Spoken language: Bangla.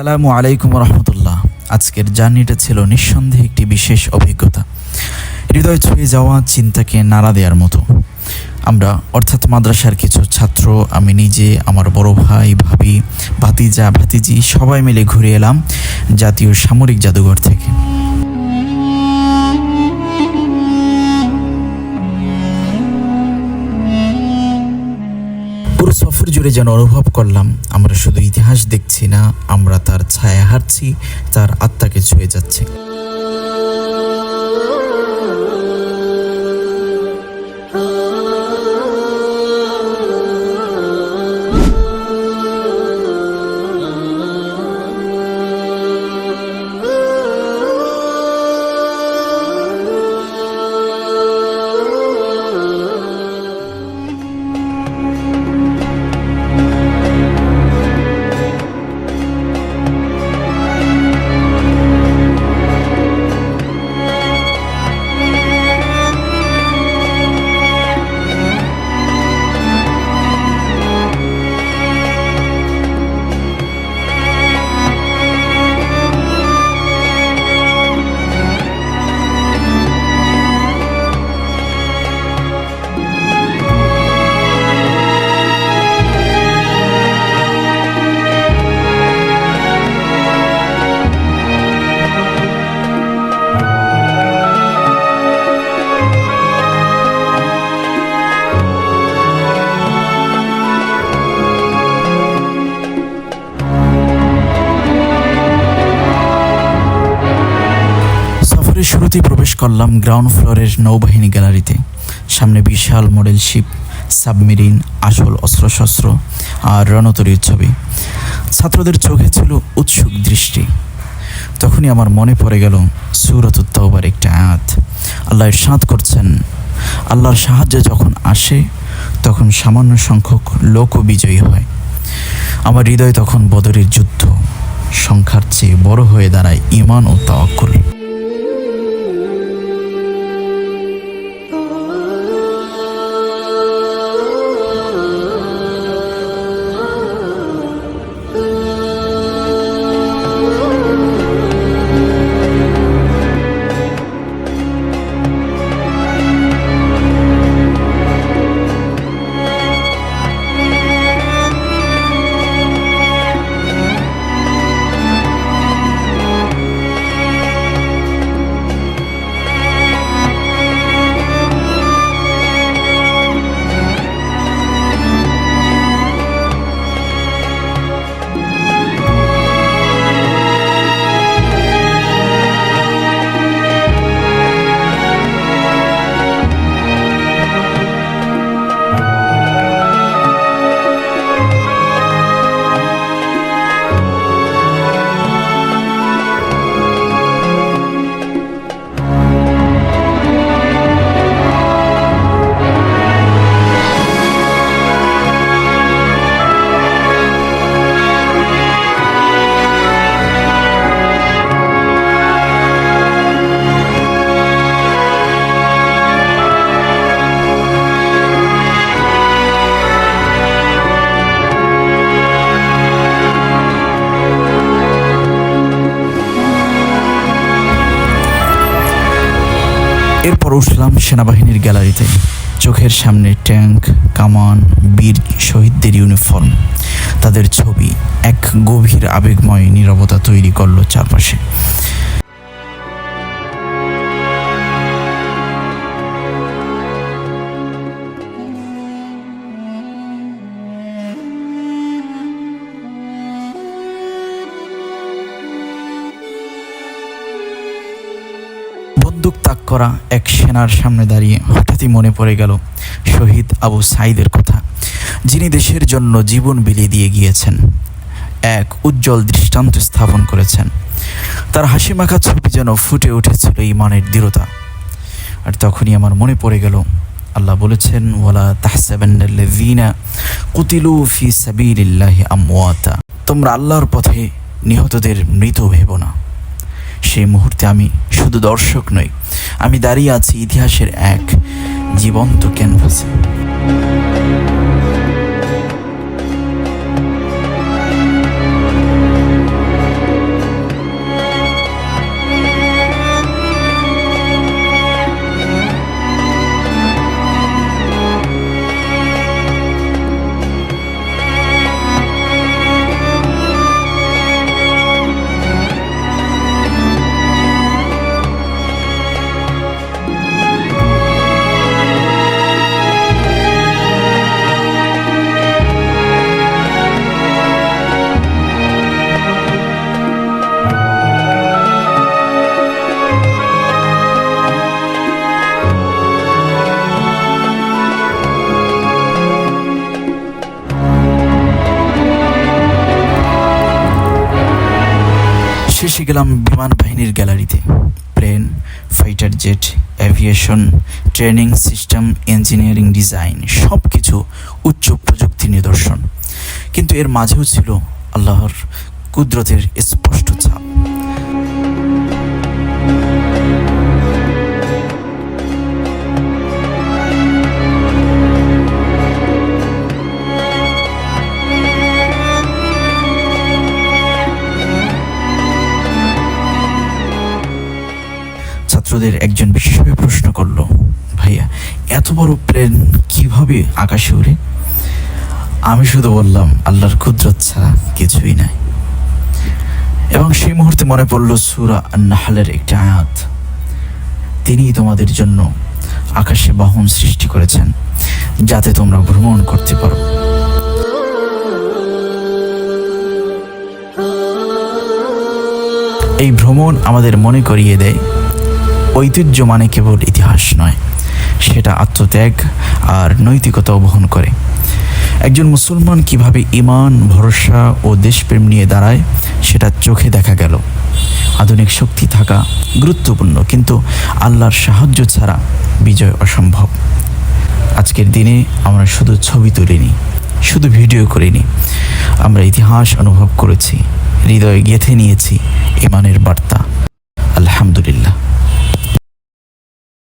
আসসালামু আলাইকুম রহমতুল্লাহ। আজকের জার্নিটা ছিল নিঃসন্দেহে একটি বিশেষ অভিজ্ঞতা, হৃদয় ছুঁয়ে যাওয়া, চিন্তাকে নাড়া দেওয়ার মতো। আমরা অর্থাৎ মাদ্রাসার কিছু ছাত্র, আমি নিজে, আমার বড় ভাই, ভাবি, ভাতিজা, ভাতিজি সবাই মিলে ঘুরে এলাম জাতীয় সামরিক জাদুঘর থেকে। পুরো সফর জুড়ে যেন অনুভব করলাম আমরা শুধু ইতিহাস দেখছি না, আমরা তার ছায়া হাঁটছি, তার আত্মাকে ছুঁয়ে যাচ্ছি। শুরুতেই প্রবেশ করলাম গ্রাউন্ড ফ্লোরের নৌবাহিনী গ্যালারিতে। সামনে বিশাল মডেল শিপ, সাবমেরিন, আসল অস্ত্রশস্ত্র আর রণতরীর ছবি। ছাত্রদের চোখে ছিল উৎসুক দৃষ্টি। তখনই আমার মনে পড়ে গেল সূরাতুত তাওবার একটা আয়াত। আল্লাহ ইরশাদ করছেন, আল্লাহর সাহায্য যখন আসে তখন সামান্য সংখ্যক লোকও বিজয়ী হয়। আমার হৃদয় তখন বদরের যুদ্ধ সংখ্যার চেয়ে বড় হয়ে দাঁড়ায় ঈমান ও তাওয়াক্কুল। এরপর উঠলাম সেনাবাহিনীর গ্যালারিতে। চোখের সামনে ট্যাঙ্ক, কামান, বীর শহীদদের ইউনিফর্ম, তাদের ছবি এক গভীর আবেগময় নীরবতা তৈরি করলো চারপাশে। বন্দুক তাক করা এক সেনার সামনে দাঁড়িয়ে হঠাৎই মনে পড়ে গেল শহীদ আবু সাঈদের কথা, যিনি দেশের জন্য জীবন বিলিয়ে দিয়ে গিয়েছেন, এক উজ্জ্বল দৃষ্টান্ত স্থাপন করেছেন। তার হাসিমাখা ছবি যেন ফুটে উঠেছিল ঈমানের দৃঢ়তা। আর তখনই আমার মনে পড়ে গেল আল্লাহ বলেছেন, ওয়ালা তাহসাবান্নাল্লাযীনা কুতিলু ফি সাবিলিল্লাহি আমওয়াতা, তোমরা আল্লাহর পথে নিহতদের মৃত ভেবো না। সেই মুহূর্তে আমি শুধু দর্শক নই, আমি দাঁড়িয়ে আছি ইতিহাসের এক জীবন্ত ক্যানভাসে। শেষে গেলাম বিমান বাহিনীর গ্যালারিতে। Plane, fighter jet, aviation, training system, engineering design, সব কিছু উচ্চ প্রযুক্তির নিদর্শন। কিন্তু এর মাঝেও ছিল আল্লাহর কুদরতের স্পষ্ট ছাপ। ছাত্রদের একজন বিশেষভাবে প্রশ্ন করলো, ভাইয়া এত বড় প্লেন কিভাবে আকাশে উড়ে? আমি শুধু বললাম, আল্লাহর কুদরত ছাড়া কিছুই নাই। এবং সেই মুহূর্তে মনে পড়ল সূরা আন-নাহলের একটি আয়াত, তিনিই তোমাদের জন্য আকাশে বাহন সৃষ্টি করেছেন যাতে তোমরা ভ্রমণ করতে পারো। এই ভ্রমণ আমাদের মনে করিয়ে দেয়, ঐতিহ্য মানে কেবল ইতিহাস নয়, সেটা আত্মত্যাগ আর নৈতিকতাও বহন করে। একজন মুসলমান কিভাবে ঈমান, ভরসা ও দেশপ্রেম নিয়ে দাঁড়ায় সেটা চোখে দেখা গেল। আধুনিক শক্তি থাকা গুরুত্বপূর্ণ, কিন্তু আল্লাহর সাহায্য ছাড়া বিজয় অসম্ভব। আজকের দিনে আমরা শুধু ছবি তুলিনি, শুধু ভিডিও করিনি, আমরা ইতিহাস অনুভব করেছি, হৃদয়ে গেঁথে নিয়েছি ঈমানের বার্তা। আলহামদুলিল্লাহ।